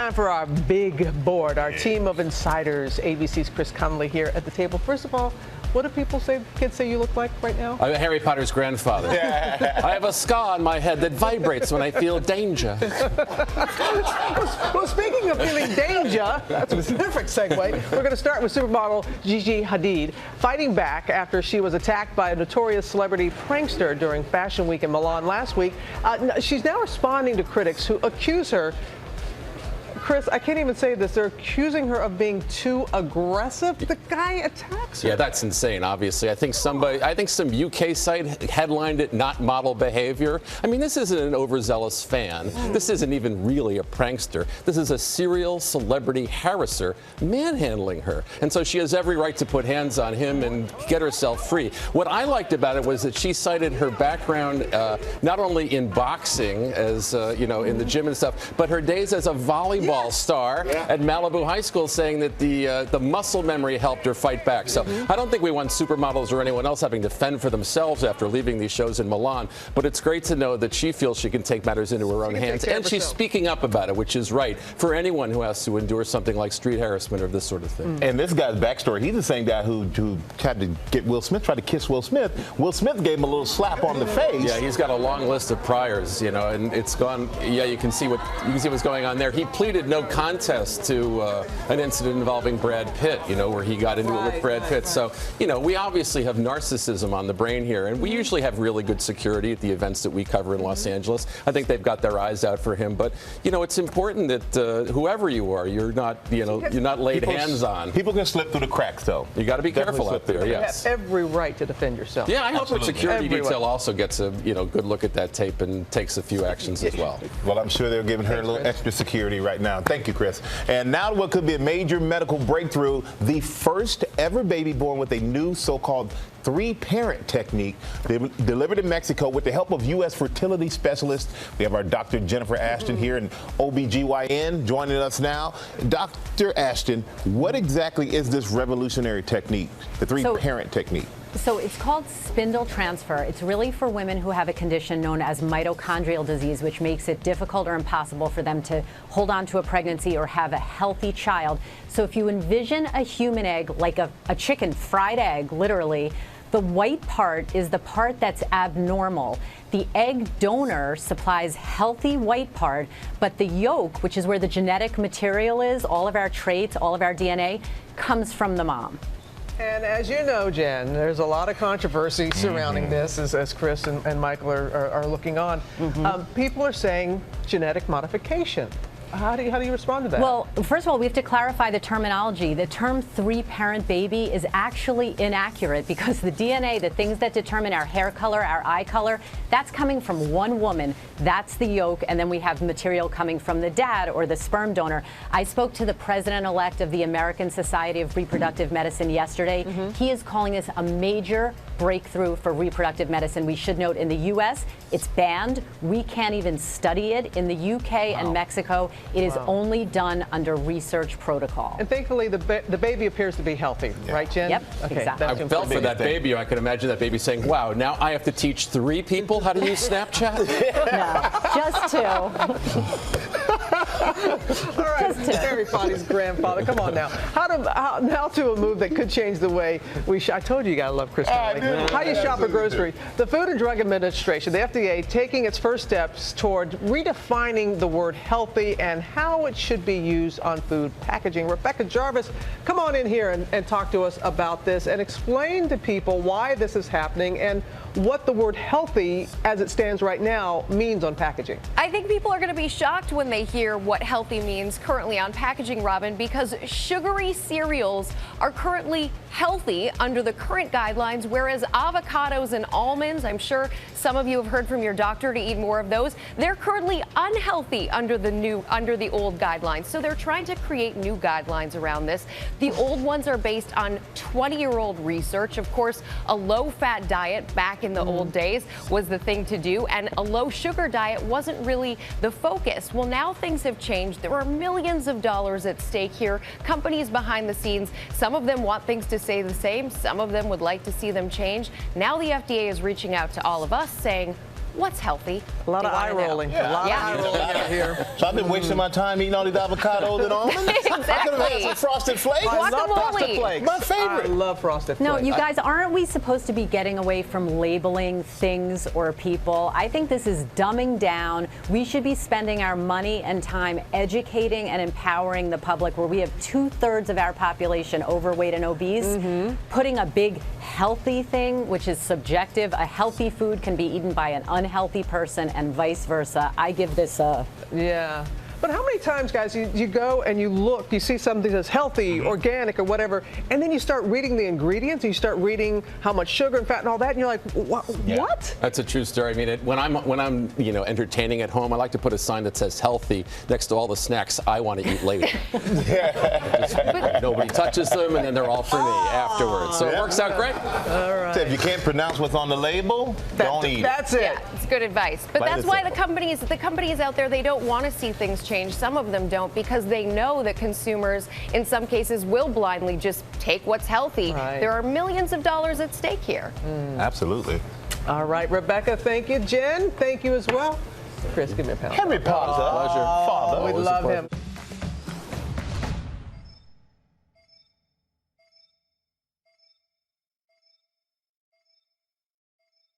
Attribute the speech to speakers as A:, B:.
A: time for our big board, our team of insiders. ABC's Chris Connolly here at the table. First of all, what do people say, kids say you look like right now?
B: I'm Harry Potter's grandfather. I have a scar on my head that vibrates when I feel danger.
A: Well, speaking of feeling danger, that's a perfect segue. We're going to start with supermodel Gigi Hadid fighting back after she was attacked by a notorious celebrity prankster during Fashion Week in Milan last week. She's now responding to critics who accuse her. Chris, I can't even say this. They're accusing her of being too aggressive. The guy attacks her.
B: Yeah, that's insane, obviously. I think some UK site headlined it, "Not model behavior." I mean, this isn't an overzealous fan. This isn't even really a prankster. This is a serial celebrity harasser manhandling her. And so she has every right to put hands on him and get herself free. What I liked about it was that she cited her background not only in boxing, as in the gym and stuff, but her days as a volleyball star at Malibu High School, saying that the muscle memory helped her fight back. So I don't think we want supermodels or anyone else having to fend for themselves after leaving these shows in Milan, but it's great to know that she feels she can take matters into her own hands, and she's speaking up about it, which is right for anyone who has to endure something like street harassment or this sort of thing.
C: And this guy's backstory, he's the same guy who tried to get Will Smith, tried to kiss Will Smith. Will Smith gave him a little slap on the face.
B: Yeah, he's got a long list of priors, and it's gone. Yeah, you can see what's going on there. He pleaded no contest to an incident involving Brad Pitt, where he got into it with Brad Pitt. So, we obviously have narcissism on the brain here, and we usually have really good security at the events that we cover in Los Angeles. I think they've got their eyes out for him, but it's important that whoever you are, you're not laid hands on.
C: People can slip through the cracks, though.
B: You got to be careful out there. Yes,
A: you have every right to defend yourself.
B: Yeah, I hope our security detail also gets a good look at that tape and takes a few actions as well.
C: Well, I'm sure they're giving her a little extra security right now. Thank you, Chris. And now what could be a major medical breakthrough, the first ever baby born with a new so-called three-parent technique delivered in Mexico with the help of U.S. fertility specialists. We have our Dr. Jennifer Ashton here, and OBGYN joining us now. Dr. Ashton, what exactly is this revolutionary technique, the three-parent technique?
D: So it's called spindle transfer. It's really for women who have a condition known as mitochondrial disease, which makes it difficult or impossible for them to hold on to a pregnancy or have a healthy child. So if you envision a human egg, like a chicken fried egg, literally, the white part is the part that's abnormal. The egg donor supplies healthy white part, but the yolk, which is where the genetic material is, all of our traits, all of our DNA, comes from the mom.
A: And as you know, Jen, there's a lot of controversy surrounding this as Chris and Michael are looking on. People are saying genetic modification. How do you respond to that?
D: Well, first of all, we have to clarify the terminology. The term three-parent baby is actually inaccurate because the DNA, the things that determine our hair color, our eye color, that's coming from one woman. That's the yolk, and then we have material coming from the dad or the sperm donor. I spoke to the president-elect of the American Society of Reproductive Medicine yesterday. He is calling this a major breakthrough for reproductive medicine. We should note in the U.S., it's banned. We can't even study it. In the UK and Mexico, it is only done under research protocol.
A: And thankfully, the baby appears to be healthy, right, Jen?
D: Yep,
A: okay,
D: exactly.
B: I felt for that baby. I could imagine that baby saying, wow, now I have to teach 3 people how to use Snapchat?
D: No, just 2.
A: All right, Harry Potter's grandfather. Come on now. Now to a move that could change the way we I told you you gotta love Chris Connolly. How you shop for groceries. The Food and Drug Administration, the FDA, taking its first steps toward redefining the word healthy and how it should be used on food packaging. Rebecca Jarvis, come on in here and talk to us about this and explain to people why this is happening and what the word healthy, as it stands right now, means on packaging.
E: I think people are going to be shocked when they hear what healthy means currently on packaging, Robin, because sugary cereals are currently healthy under the current guidelines, whereas avocados and almonds, I'm sure some of you have heard from your doctor to eat more of those, they're currently unhealthy under the old guidelines. So they're trying to create new guidelines around this. The old ones are based on 20-year-old research. Of course, a low-fat diet back in the old days was the thing to do, and a low-sugar diet wasn't really the focus. Well, now things have changed. There are millions of dollars at stake here. Companies behind the scenes, some of them want things to stay the same. Some of them would like to see them change. Now the FDA is reaching out to all of us saying, what's healthy.
A: A lot
E: They
A: of
E: wanna
A: eye
E: know.
A: rolling.
C: Yeah.
A: A lot
E: Yeah.
A: of eye rolling out here.
C: So I've been wasting my time eating all these avocados and almonds. I could have had
E: Exactly.
C: some Frosted Flakes.
A: I love Frosted
E: Guacamole.
A: Flakes.
C: My favorite.
A: I love Frosted
D: No,
A: Flakes.
D: you guys, aren't we supposed to be getting away from labeling things or people? I think this is dumbing down. We should be spending our money and time educating and empowering the public, where we have 2/3 of our population overweight and obese. Putting a big healthy thing, which is subjective. A healthy food can be eaten by an unhealthy person and vice versa. I give this a...
A: Yeah. But how many times, guys, you go and you look, you see something that's healthy, organic, or whatever, and then you start reading the ingredients, and you start reading how much sugar and fat and all that, and you're like, what?
C: Yeah.
A: What?
B: That's a true story. I mean, when I'm entertaining at home, I like to put a sign that says healthy next to all the snacks I want to eat later. Nobody touches them, and then they're all for me afterwards. So it works out great.
C: So if you can't pronounce what's on the label, don't eat it.
A: That's it.
E: Yeah, it's good advice. But
C: Plain
E: that's
C: and
E: why
C: simple.
E: the companies out there, they don't want to see things change. Some of them don't, because they know that consumers, in some cases, will blindly just take what's healthy.
A: Right.
E: There are millions of dollars at stake here.
C: Absolutely.
A: All right, Rebecca, thank you. Jen, thank you as well. Chris, give me a pound.
C: Henry Potter.
B: Pleasure.
C: Father.
A: We
B: Always a
A: love
B: pleasure.
A: him.